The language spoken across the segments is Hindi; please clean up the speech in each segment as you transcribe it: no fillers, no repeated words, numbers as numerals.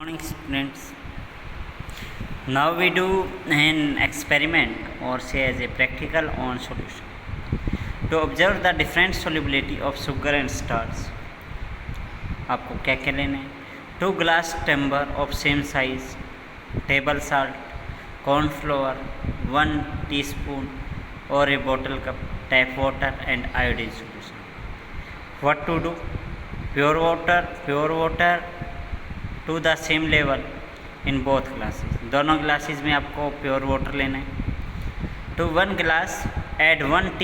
Morning students. Now we do an experiment or say as a practical on solution to observe the different solubility of sugar and starch. आपको क्या क्या लेना है? 2 glass tumbler of same size, table salt, corn flour, 1 teaspoon or a bottle cup tap water and iodine solution. What to do? Pure water to the same level in both glasses. दोनों ग्लासेस में आपको प्योर वाटर लेना है. To 1 glass add 1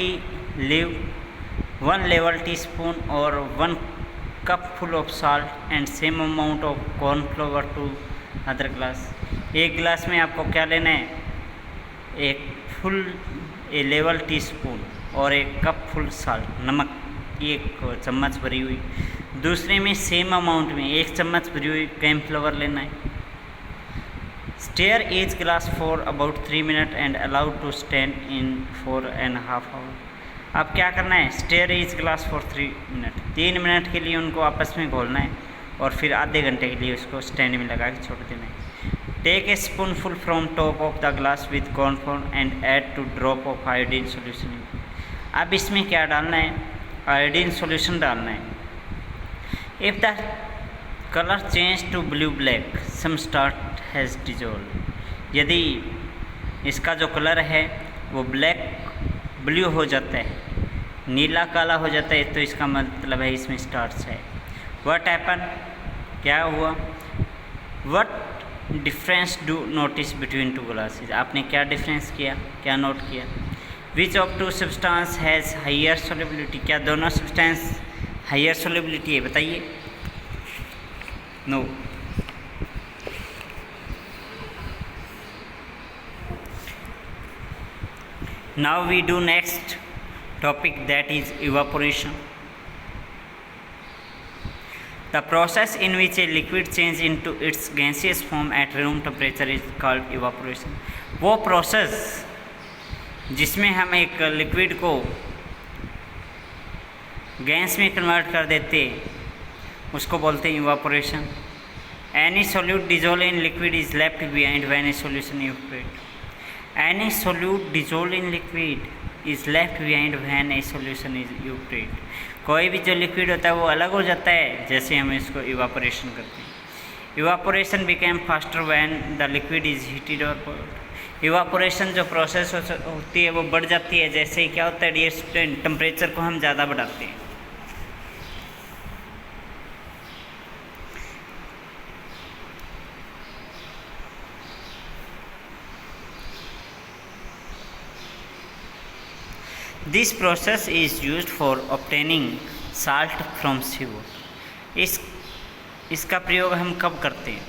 level teaspoon और 1 cup full of salt and same amount of cornflour to other glass. एक ग्लास में आपको क्या लेना है? ए लेवल टी स्पून और 1 कप फुल सॉल्ट, नमक 1 चम्मच भरी हुई. दूसरे में सेम अमाउंट में 1 चम्मच भरी हुई कॉर्नफ्लोवर लेना है. Stir each glass for about 3 minute and allowed to stand in 4.5 hour. अब क्या करना है? Stir each glass for 3 minute, 3 minute के लिए उनको आपस में घोलना है और फिर आधे घंटे के लिए उसको स्टैंड में लगा के छोड़ देना है. Take a spoonful from top of the glass with cornflour and add two drop of iodine solution. अब इसमें क्या डालना है? आयोडीन सोल्यूशन डालना है. If the color change to blue black, some starch has dissolved. यदि इसका जो कलर है वो ब्लू हो जाता है, नीला काला हो जाता है, तो इसका मतलब है इसमें स्टार्च है. What happened? क्या हुआ? What difference do notice between two glasses? आपने क्या डिफरेंस किया, क्या नोट किया? Which of two substance has higher solubility? क्या दोनों सब्सटेंस हायर सोल्युबिलिटी है? बताइए. No. Now we do next topic, that is evaporation. The process in which a liquid change into its gaseous form at room temperature is called evaporation. वो प्रोसेस जिसमें हम एक लिक्विड को गैस में कन्वर्ट कर देते उसको बोलते हैं evaporation. Any solute dissolve in liquid is left behind when A solution evaporate. Any solute dissolve in liquid is left behind when A solution is evaporate. कोई भी जो लिक्विड होता है वो अलग हो जाता है जैसे हम इसको इवापोरेशन करते हैं. Evaporation became faster when the liquid is heated और कोल्ड. इवापोरेशन जो प्रोसेस होती है वो बढ़ जाती है जैसे ही क्या होता है डियर स्टूडेंट, टेम्परेचर को हम ज़्यादा बढ़ाते हैं. This process is used for obtaining salt from sea water. इसका प्रयोग हम कब करते हैं?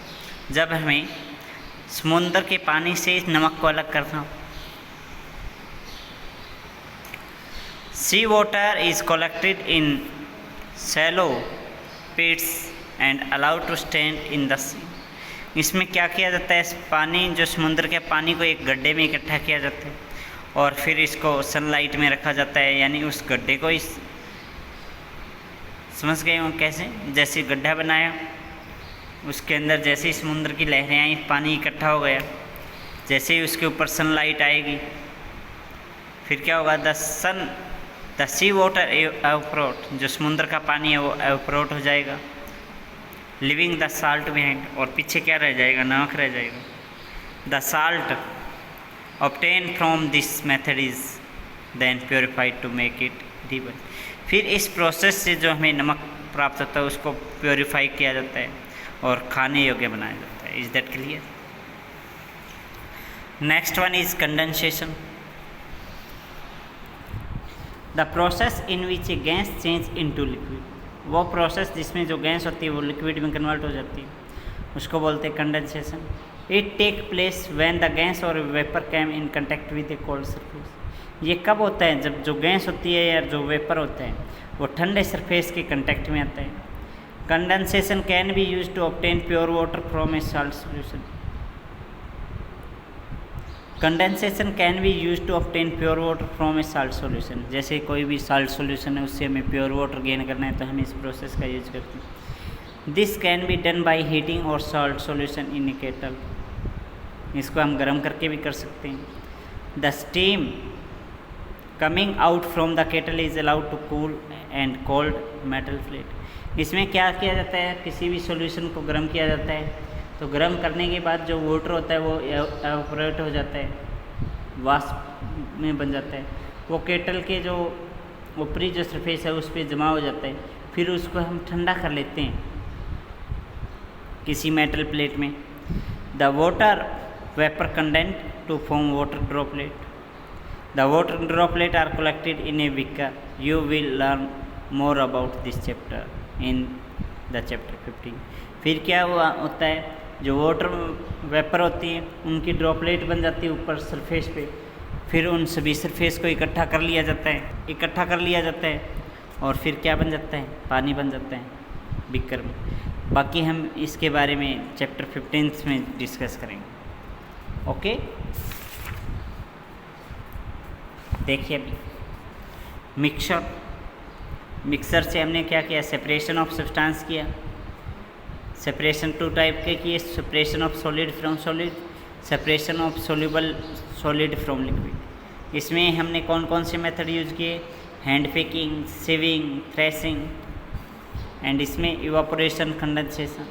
जब हमें समुद्र के पानी से इस नमक को अलग करना हो. Sea water is collected in shallow pits and allowed to stand in the sea. इसमें क्या किया जाता है? पानी जो समुद्र के पानी को एक गड्ढे में इकट्ठा किया जाता है और फिर इसको सनलाइट में रखा जाता है. यानी उस गड्ढे को इस समझ गए हो कैसे? जैसे गड्ढा बनाया उसके अंदर जैसे ही समुद्र की लहरें आई, पानी इकट्ठा हो गया, जैसे ही उसके ऊपर सनलाइट आएगी फिर क्या होगा? The sea water evaporate. जो समुद्र का पानी है वो एवपोरेट हो जाएगा, लिविंग द साल्ट बिहाइंड. और पीछे क्या रह जाएगा? नमक रह जाएगा. The salt obtained from this method is then purified to make it edible. फिर इस प्रोसेस से जो हमें नमक प्राप्त होता है उसको प्योरीफाई किया जाता है और खाने योग्य बनाया जाता है. Is that clear? Next one is condensation. The process in which A gas change into liquid. वो प्रोसेस जिसमें जो गैस होती है वो लिक्विड में कन्वर्ट हो जाती है उसको बोलते हैं condensation. It take place when the gas और vapour came in contact with a cold surface. ये कब होता है? जब जो गैस होती है या जो वेपर होता है वो ठंडे सरफेस के कंटेक्ट में आता है. Condensation can be use to obtain pure water from a salt solution. Condensation can be use to obtain pure water from a salt solution. जैसे कोई भी सॉल्ट सोल्यूशन है उससे हमें प्योर वाटर गेन करना है तो हम इस प्रोसेस का यूज करते हैं. This can be done by heating और salt solution in a kettle. इसको हम गर्म करके भी कर सकते हैं। The steam coming out from the kettle is allowed to cool and cold metal plate. इसमें क्या किया जाता है, किसी भी सॉल्यूशन को गर्म किया जाता है, तो गर्म करने के बाद जो वाटर होता है वो एवापोरेट हो जाता है, वाष्प में बन जाता है। वो केटल के जो ऊपरी जो सरफेस है उस पर जमा हो जाता है, फिर उसको हम ठंडा कर लेते हैं किसी मेटल प्लेट में। The water vapour condense to form water droplet. The water droplet are collected in a beaker. You will learn more about this chapter in the chapter 15। फिर क्या हुआ होता है, जो वाटर वेपर होती है उनकी ड्रॉपलेट बन जाती है ऊपर सरफेस पे, फिर उन सभी सरफेस को इकट्ठा कर लिया जाता है और फिर क्या बन जाता है, पानी बन जाता है बीकर में। बाकी हम इसके बारे में चैप्टर 15 में डिस्कस करेंगे। ओके, देखिए अभी मिक्सर से हमने क्या किया, सेपरेशन ऑफ सब्सटेंस किया। सेपरेशन 2 टाइप के किए, separation of solid from solid, separation of soluble solid from liquid. इसमें हमने कौन कौन से मेथड यूज किए, hand picking, sieving, threshing and इसमें इवापोरेशन, कंडेंसेशन।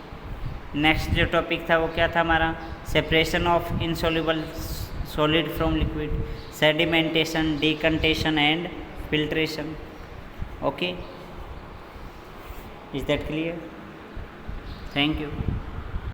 नेक्स्ट जो टॉपिक था वो क्या था हमारा, separation of insoluble solid from liquid, sedimentation, decantation and filtration. Okay, is that clear? Thank you.